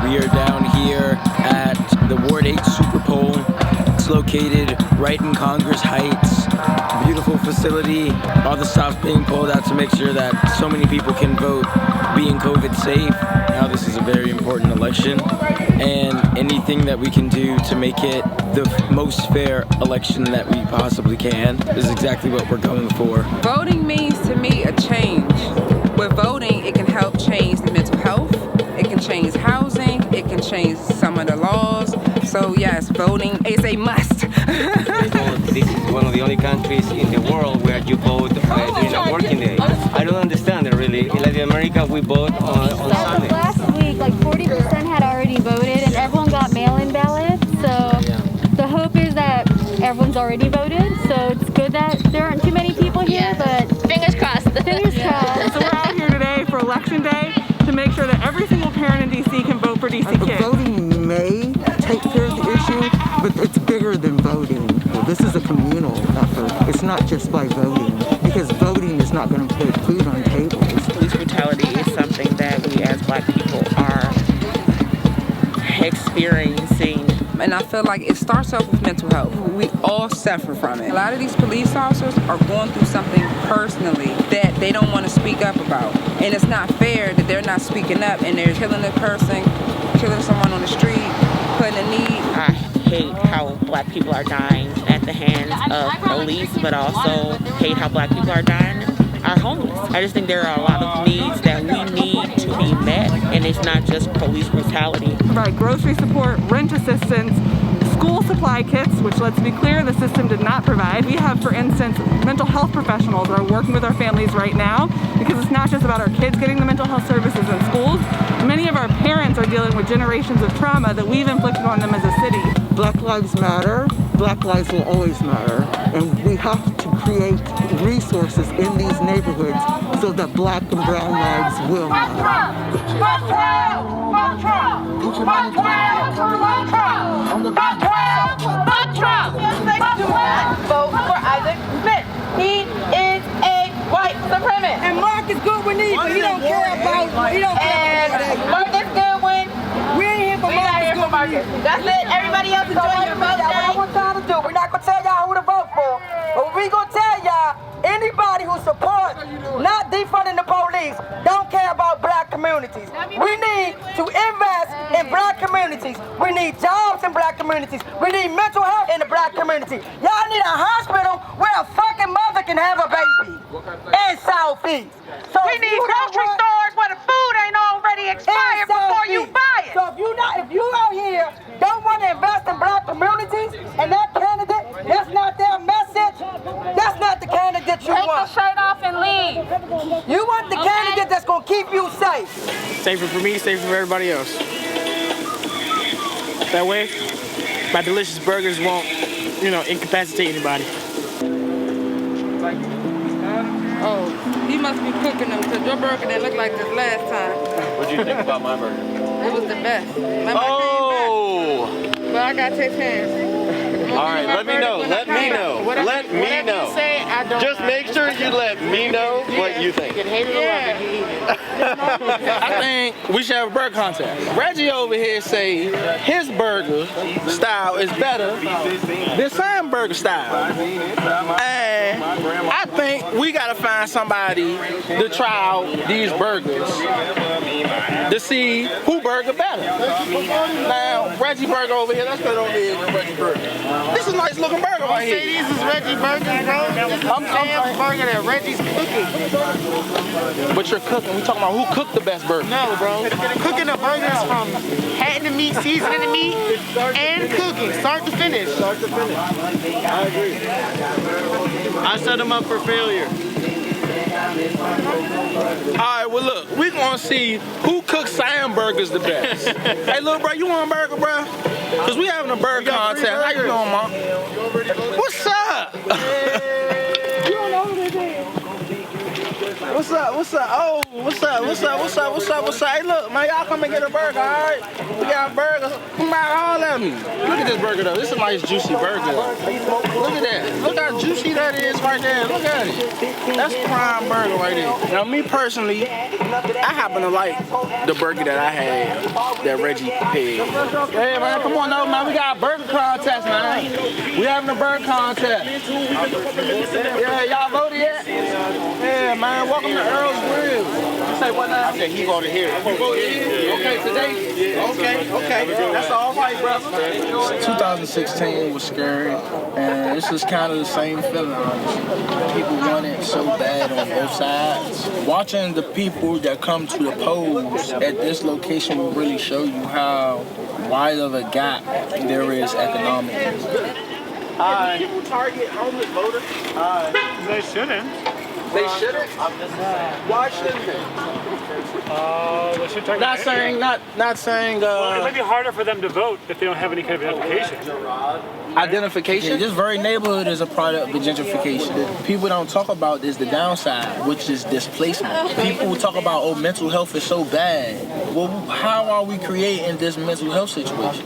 We are down here at the Ward 8 Super Bowl. It's located right in Congress Heights. Beautiful facility. All the stops being pulled out to make sure that so many people can vote, being COVID safe. Now this is a very important election, and anything that we can do to make it the most fair election that we possibly can is exactly what we're going for. Voting means to me a change. With voting, it can help change the mental health, it can change housing, it can change some of the laws. So yes, voting is a must. This is one of the only countries in the world where you vote during a working day. I don't understand it really. In Latin America, we vote on Sunday. Last week, like 40% had already voted, and everyone got mail-in ballots. So the hope is that everyone's already voted. So it's good that there aren't too many people here, but fingers crossed. Fingers crossed. So we're out here today for Election Day to make sure that every single parent in DC can vote for DC kids. Voting may take care of the issue, but it's bigger than voting. This is a communal effort. It's not just by voting, because voting is not going to put food on tables. Police brutality is something that we as Black people are experiencing. And I feel like it starts off with mental health. We all suffer from it. A lot of these police officers are going through something personally that they don't want to speak up about. And it's not fair that they're not speaking up and they're killing a person, killing someone on the street, putting a need. I hate how Black people are dying at the hands of police, but also hate how Black people are dying are homeless. I just think there are a lot of needs that we need to be met, and it's not just police brutality. Provide grocery support, rent assistance, school supply kits, which, let's be clear, the system did not provide. We have, for instance, mental health professionals that are working with our families right now, because it's not just about our kids getting the mental health services in schools. Many of our parents are dealing with generations of trauma that we've inflicted on them as a city. Black lives matter. Black lives will always matter. And we have to create resources in these neighborhoods so that Black and brown lives will matter. Vote for Isaac Smith. He is a white supremacist. And Marcus Goodwin, but he don't care about Marcus Goodwin. We ain't here for Marcus. That's it. Everybody else enjoy your vote day. What I want y'all to do, we're not going to tell y'all who to vote for, but we going to tell y'all, anybody who supports not defunding the police don't care about Black communities. We need to invest in Black communities. We need jobs in Black communities. We need mental health in the Black community. Y'all need a hospital where a fucking mother can have a baby in Southeast. So we need grocery stores where the food ain't already expired before you buy it. So if you out here don't want to invest in Black communities and that candidate, that's not their message, that's not the candidate you want. Take the shirt off and leave. You want the candidate that's going to keep you safe. Safer for me, safer for everybody else. That way, my delicious burgers won't, incapacitate anybody. Oh, he must be cooking them because your burger didn't look like this last time. What did you think about my burger? It was the best. Remember Oh! I came back? But I got to take hands. All right, let me know. Let me know. Let me know. Just make sure you let me know what you think. I think we should have a burger contest. Reggie over here say his burger style is better than Sam's burger style. And I think we gotta find somebody to try out these burgers to see who burger better. Now, Reggie burger over here, let's put it over here in Reggie burger. This is a nice looking burger right here. These is Reggie burgers, bro. This is Sam's burger that Reggie's cooking. But you're cooking. We talking about who cooked the best burger. No, bro. Cooking the burgers from hatting the meat, seasoning the meat, and cooking, start to finish. Start to finish. I agree. I set them up for failure. Alright, well look, we gonna see who cooks Sam burgers the best. Hey little bro, you want a burger, bro? Cause we having a burger contest. How you doing, Mom? What's up? You don't know who this is. What's up? Oh, what's up? Hey, look, man, y'all come and get a burger, all right? We got burgers. Come by all of them. Look at this burger, though. This is a nice, juicy burger. Look at that. Look how juicy that is right there. Look at it. That's prime burger right there. Now, me personally, I happen to like the burger that I had that Reggie prepared. Hey, man, come on, man. We got a burger contest, man. We having a burger contest. Yeah, y'all voted yet? Yeah, man. Welcome to Earl's Grill. You say what now? I said he voted here. You voted here? Okay, today? Okay. That's all right, brother. 2016 was scary, and it's just kind of the same feeling, honestly. People want it so bad on both sides. Watching the people that come to the polls at this location will really show you how wide of a gap there is economically. People target homeless voters? They shouldn't. They shouldn't? Why shouldn't they? They should target not saying. Well, it might be harder for them to vote if they don't have any kind of Identification? This very neighborhood is a product of gentrification. People don't talk about is the downside, which is displacement. People talk about, oh, mental health is so bad. Well, how are we creating this mental health situation?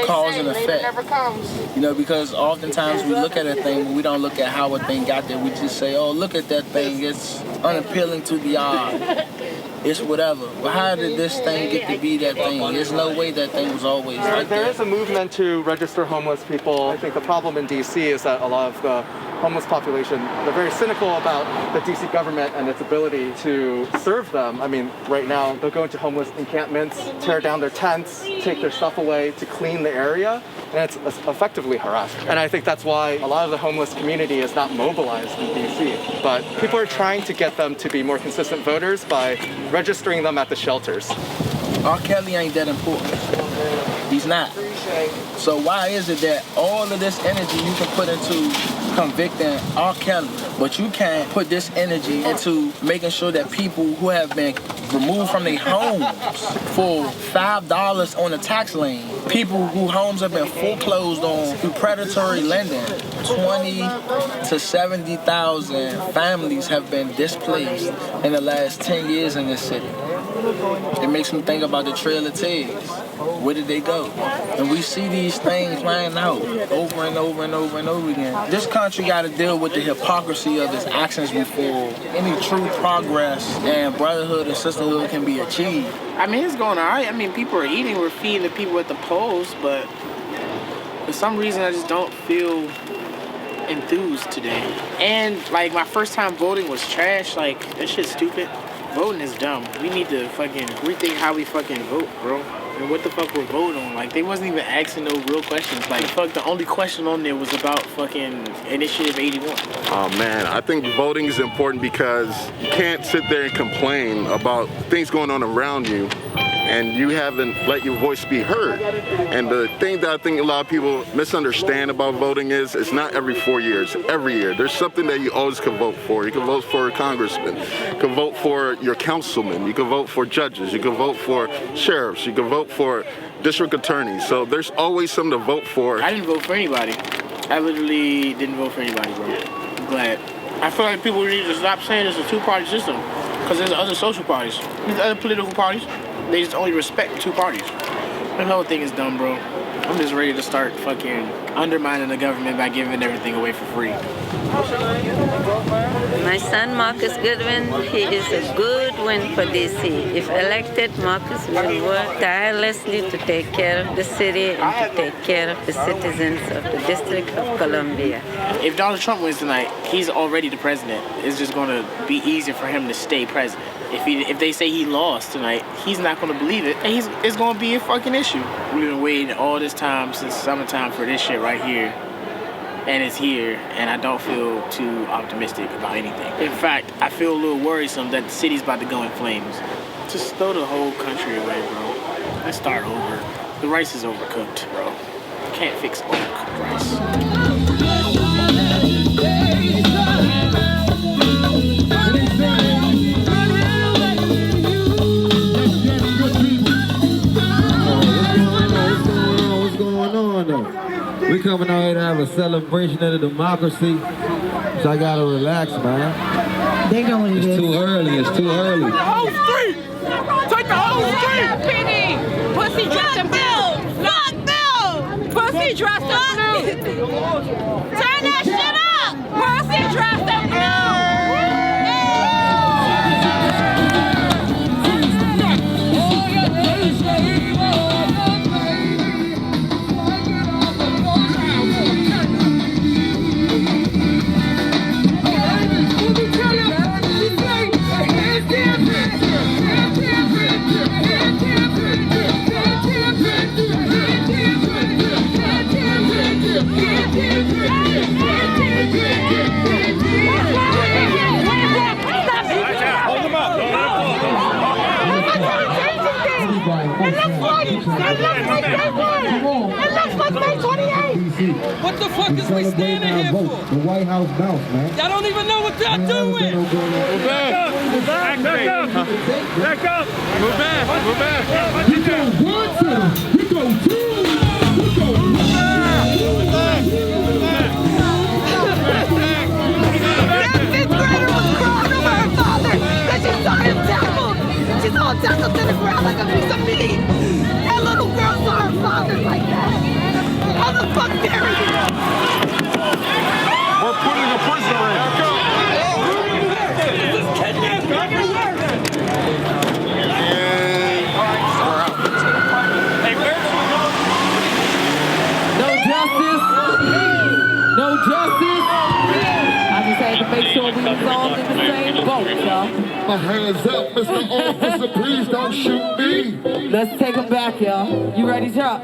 Cause and effect. Never comes. You know, because oftentimes we look at a thing, we don't look at how a thing got there. We just say, oh, look at that thing. It's unappealing to the eye. It's whatever. But how did this thing get to be that thing? There's no way that thing was always like that. There is a movement to register homeless people. I think the problem in DC is that a lot of the homeless population, they're very cynical about the DC government and its ability to serve them. I mean, right now, they'll go into homeless encampments, tear down their tents, take their stuff away to clean the area, and it's effectively harassment. And I think that's why a lot of the homeless community is not mobilized in DC. But people are trying to get them to be more consistent voters by registering them at the shelters. R. Kelly ain't that important. He's not. So why is it that all of this energy you can put into convicting R. Kelly, but you can't put this energy into making sure that people who have been removed from their homes for $5 on the tax lane, people whose homes have been foreclosed on through predatory lending, 20 to 70,000 families have been displaced in the last 10 years in this city. It makes me think about the Trail of Tears. Where did they go? And we see these things playing out over and over and over and over again. This country got to deal with the hypocrisy of its actions before any true progress and brotherhood and sisterhood can be achieved. I mean, it's going all right. I mean, people are eating. We're feeding the people at the polls, but for some reason, I just don't feel enthused today. And, like, my first time voting was trash. Like, that shit's stupid. Voting is dumb. We need to fucking rethink how we fucking vote, bro. And what the fuck we're voting on. Like, they wasn't even asking no real questions. Like, fuck, the only question on there was about fucking Initiative 81. Oh, man, I think voting is important because you can't sit there and complain about things going on around you and you haven't let your voice be heard. And the thing that I think a lot of people misunderstand about voting is it's not every 4 years, every year. There's something that you always can vote for. You can vote for a congressman, you can vote for your councilman, you can vote for judges, you can vote for sheriffs, you can vote for district attorneys. So there's always something to vote for. I didn't vote for anybody. I literally didn't vote for anybody, bro. I'm glad. I feel like people need to stop saying it's a two-party system because there's other social parties. There's other political parties. They just only respect two parties. The whole thing is dumb, bro. I'm just ready to start fucking undermining the government by giving everything away for free. My son, Marcus Goodwin, he is a good win for DC. If elected, Marcus will work tirelessly to take care of the city and to take care of the citizens of the District of Columbia. If Donald Trump wins tonight, he's already the president. It's just going to be easier for him to stay president. If they say he lost tonight, he's not going to believe it, and it's going to be a fucking issue. We've been waiting all this time since summertime for this shit right here, and it's here, and I don't feel too optimistic about anything. In fact, I feel a little worrisome that the city's about to go in flames. Just throw the whole country away, bro. Let's start over. The rice is overcooked, bro. Can't fix overcooked rice. We coming out here to have a celebration of the democracy, so I gotta relax, man. They know what it is. It's too early. It's too early. The whole street. Take the whole street. Pussy dressed in blue. Fuck Bill. Pussy dressed in blue. Turn that shit up. Pussy dressed in blue. What the fuck is we standing here for? The White House bounce, man. Y'all don't even know what y'all doing. Move back. Back up. Back up. Move back. Move back. We go 1, 2. We go 2. We go 1. That fifth grader was crying over her father because she saw him tackled. She saw him tackled to the ground like a piece of meat. That little girl saw her father like that. How the fuck dare you? We're putting a prisoner in. No justice. No justice. I just had to make sure we was all in the same boat, y'all. My hands up, Mr. Officer, please don't shoot me. Let's take them back, y'all. You ready, Chuck?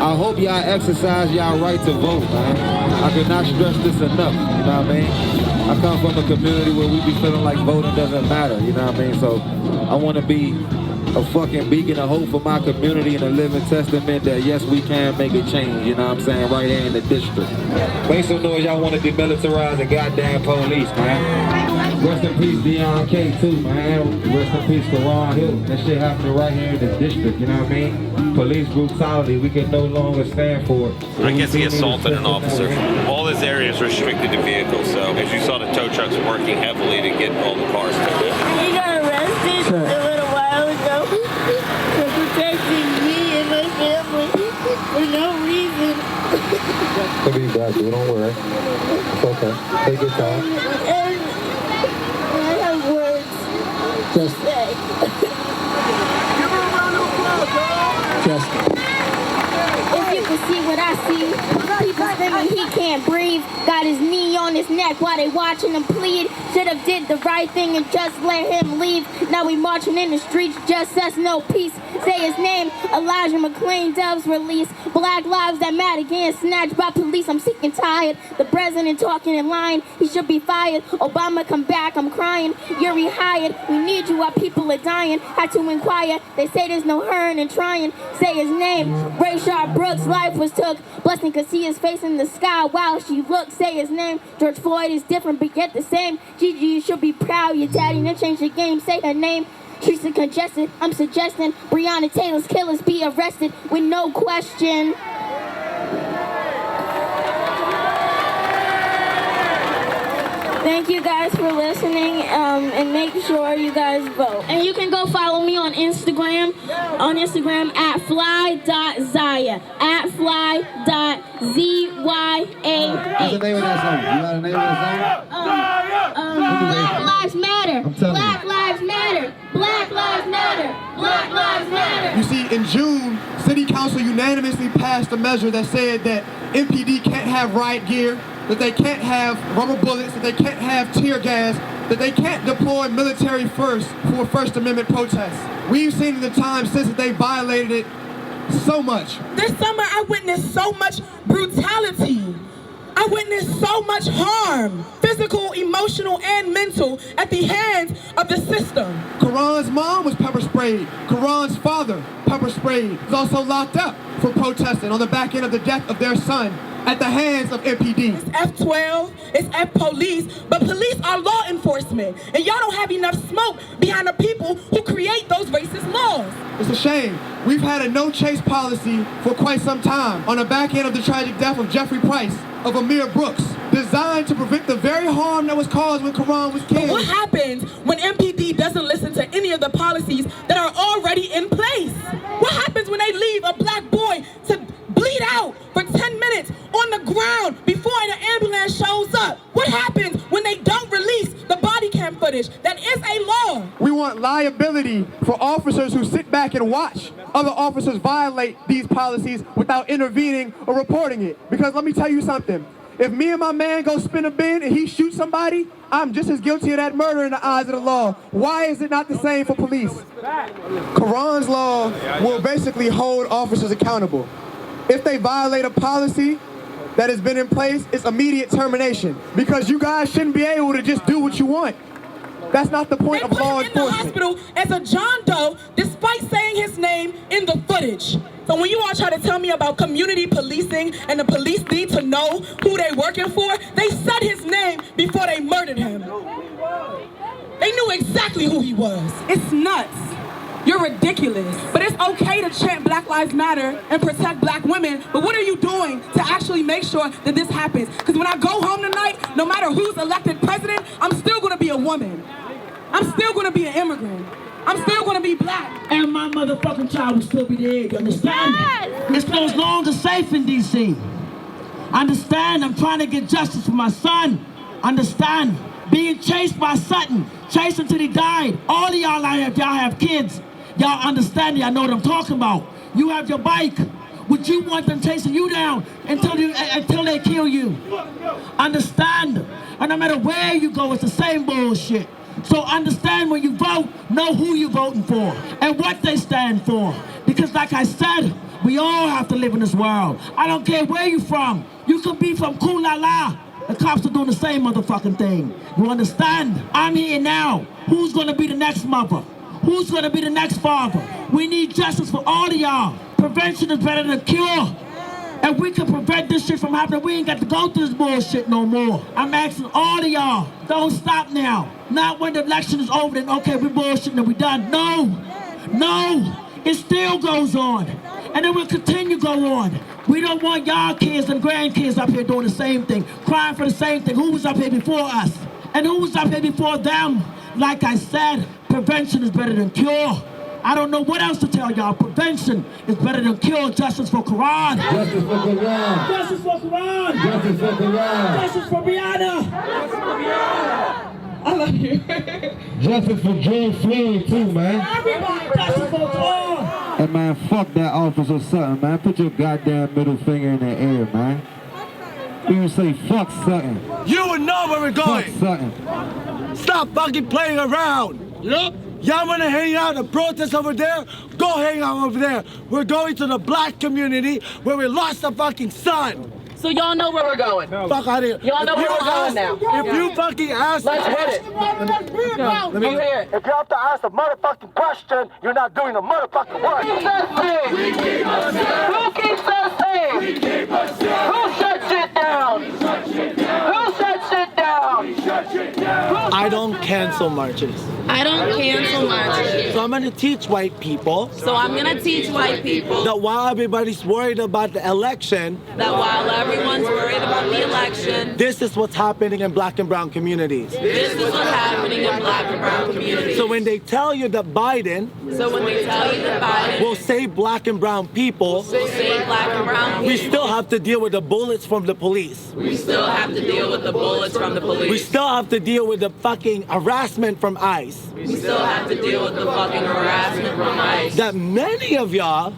I hope y'all exercise y'all right to vote, man. I cannot stress this enough, you know what I mean? I come from a community where we be feeling like voting doesn't matter, you know what I mean? So I want to be a fucking beacon of hope for my community and a living testament that yes, we can make a change, you know what I'm saying, right here in the district. Make some noise, y'all want to demilitarize the goddamn police, man. Rest in peace, Deon Kay too, man. Rest in peace, Karon Hylton. That shit happening right here in the district, you know what I mean? Police brutality, we can no longer stand for it. I guess he assaulted an officer. All this area is restricted to vehicles, so as you saw, the tow trucks working heavily to get all the cars to it. He got arrested a little while ago for protecting me and my family for no reason. Could be bad, dude, don't worry. It's okay. Take your time. And I have words to say. If you can see what I see, people screaming he can't breathe. Got his knee on his neck while they watching him plead. Should have did the right thing and just let him leave. Now we marching in the streets, just us, no peace. Say his name, Elijah McClain, Doves release. Black lives that matter getting snatched by police. I'm sick and tired. The president talking in line, he should be fired. Obama come back, I'm crying. You're rehired. We need you while people are dying. Had to inquire. They say there's no hurting and trying. Say his name. Rayshard Brooks' life was took. Blessing could see his face in the sky while she looked. Say his name. George Floyd is different but yet the same. Gigi, you should be proud. Your daddy didn't change the game. Say her name. Streets are congested. I'm suggesting Breonna Taylor's killers be arrested with no question. Thank you guys for listening, and make sure you guys vote. And you can go follow me on Instagram at fly.zyah, at fly.zyah. What's the name of that song? You got a name of that song? Black Lives Matter. Black Lives Matter. Black Lives in June, City Council unanimously passed a measure that said that MPD can't have riot gear, that they can't have rubber bullets, that they can't have tear gas, that they can't deploy military first for First Amendment protests. We've seen in the time since that they violated it so much. This summer I witnessed so much brutality. I witnessed so much harm, physical, emotional, and mental, at the hands of the system. Karon's mom was pepper sprayed. Karon's father, pepper sprayed, was also locked up for protesting on the back end of the death of their son at the hands of MPD. It's F-12, it's F-police, but police are law enforcement, and y'all don't have enough smoke behind the people who create those racist laws. It's a shame. We've had a no-chase policy for quite some time on the back end of the tragic death of Jeffrey Price, of Amir Brooks, designed to prevent the very harm that was caused when Karon was killed. But what happens when MPD doesn't listen to any of the policies that are already in place? What happens when they leave a black boy to bleed out for 10 minutes on the ground before the ambulance shows up? What happens when they don't release the body cam footage? That is a law. We want liability for officers who sit back and watch other officers violate these policies without intervening or reporting it. Because let me tell you something. If me and my man go spin a bin and he shoots somebody, I'm just as guilty of that murder in the eyes of the law. Why is it not the same for police? Karon's law will basically hold officers accountable. If they violate a policy that has been in place, it's immediate termination. Because you guys shouldn't be able to just do what you want. That's not the point of law enforcement. In the hospital as a John Doe, despite saying his name in the footage. So when you all try to tell me about community policing and the police need to know who they working for, they said his name before they murdered him. They knew exactly who he was. It's nuts. You're ridiculous. But it's okay to chant Black Lives Matter and protect black women, but what are you doing to actually make sure that this happens? Because when I go home tonight, no matter who's elected president, I'm still going to be a woman. I'm still going to be an immigrant. I'm still going to be black. And my motherfucking child will still be there, you understand? Yes. It's no longer safe in D.C. Understand, I'm trying to get justice for my son. Understand, being chased by Sutton, chased until he died. All of y'all have kids. Y'all understand, y'all know what I'm talking about. You have your bike. Would you want them chasing you down until they kill you? Understand, and no matter where you go, it's the same bullshit. So understand when you vote, know who you're voting for and what they stand for. Because like I said, we all have to live in this world. I don't care where you're from. You could be from Kulala. The cops are doing the same motherfucking thing. You understand? I'm here now. Who's gonna be the next mother? Who's gonna be the next father? We need justice for all of y'all. Prevention is better than cure. And we can prevent this shit from happening. We ain't got to go through this bullshit no more. I'm asking all of y'all, don't stop now. Not when the election is over, then okay, we bullshitting and we done. No, it still goes on. And it will continue to go on. We don't want y'all kids and grandkids up here doing the same thing, crying for the same thing. Who was up here before us? And who was up here before them? Like I said, prevention is better than cure. I don't know what else to tell y'all. Prevention is better than cure. Justice for Karon. Justice for Karon. Justice for Karon. Justice for Karon. Justice for Brianna. Justice for Brianna. I love you. Justice for George Floyd too, man. Everybody, justice for Karon. Hey man, fuck that officer Sutton, man. Put your goddamn middle finger in the air, man. You say fuck Sutton. You would know where we're going. Fuck Sutton. Stop fucking playing around. Yup. Y'all wanna hang out and protest over there? Go hang out over there. We're going to the black community where we lost a fucking son. So y'all know where we're going. Fuck out of here. Y'all know where we're going now. If you fucking ask Let's hit it. Let me hear it. If you have to ask a motherfucking question, you're not doing the motherfucking work. Who keeps us safe? Who shuts shit down? Who shuts shit down? I don't cancel marches. I don't cancel marches. So I'm gonna teach white people. That while everybody's worried about the election, this is what's happening in black and brown communities. So when they tell you that Biden will save black and brown people, We still have to deal with the bullets from the police. We still have to deal with the bullets from the police. We still have to deal with the fucking harassment from ICE. We still have to deal with the fucking harassment from ICE. That many of y'all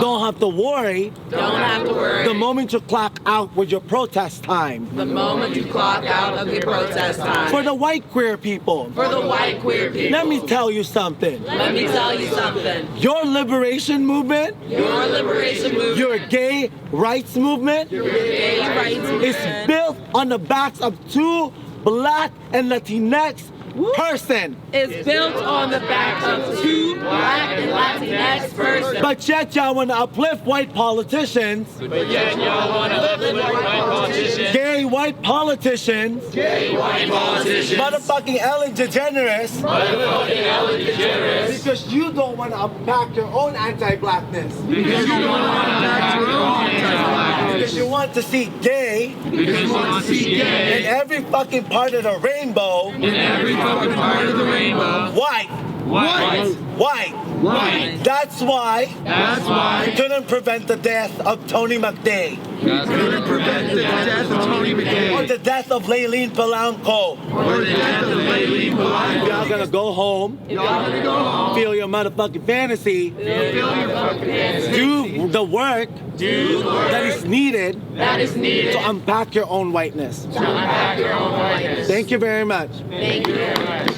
don't have to worry. The moment you clock out with your protest time. The moment you clock out of your protest time. For the white queer people. For the white queer people. Let me tell you something. Let me tell you something. Your liberation movement. Your liberation movement. Your gay rights movement. Your gay rights movement. Is built on the backs of 2 Black and Latinx person. It's built on the back of 2 Black and Latinx persons. But yet y'all want to uplift white politicians. But yet y'all want to uplift white politicians. Gay white politicians. Gay white politicians. Motherfucking Ellen DeGeneres. Motherfucking Ellen DeGeneres. Because you don't want to unpack your own anti-blackness. Because you don't want to unpack your own anti-blackness. Because you want to see gay. Because you want to see gay. In every fucking part of the rainbow. In every fucking part of the rainbow. White. White. White. White. That's why. That's why. Couldn't prevent the death of Tony McDay. Couldn't prevent the death of Tony McDay. Or the death of Layleen Polanco. Or the death of Layleen Polanco. Y'all gonna go home. Y'all gonna go home. Feel your motherfucking fantasy. Feel your fucking fantasy. Do the work. Do the work. That is needed. That is needed. To unpack your own whiteness. To unpack your own whiteness. Thank you very much. Thank you very much.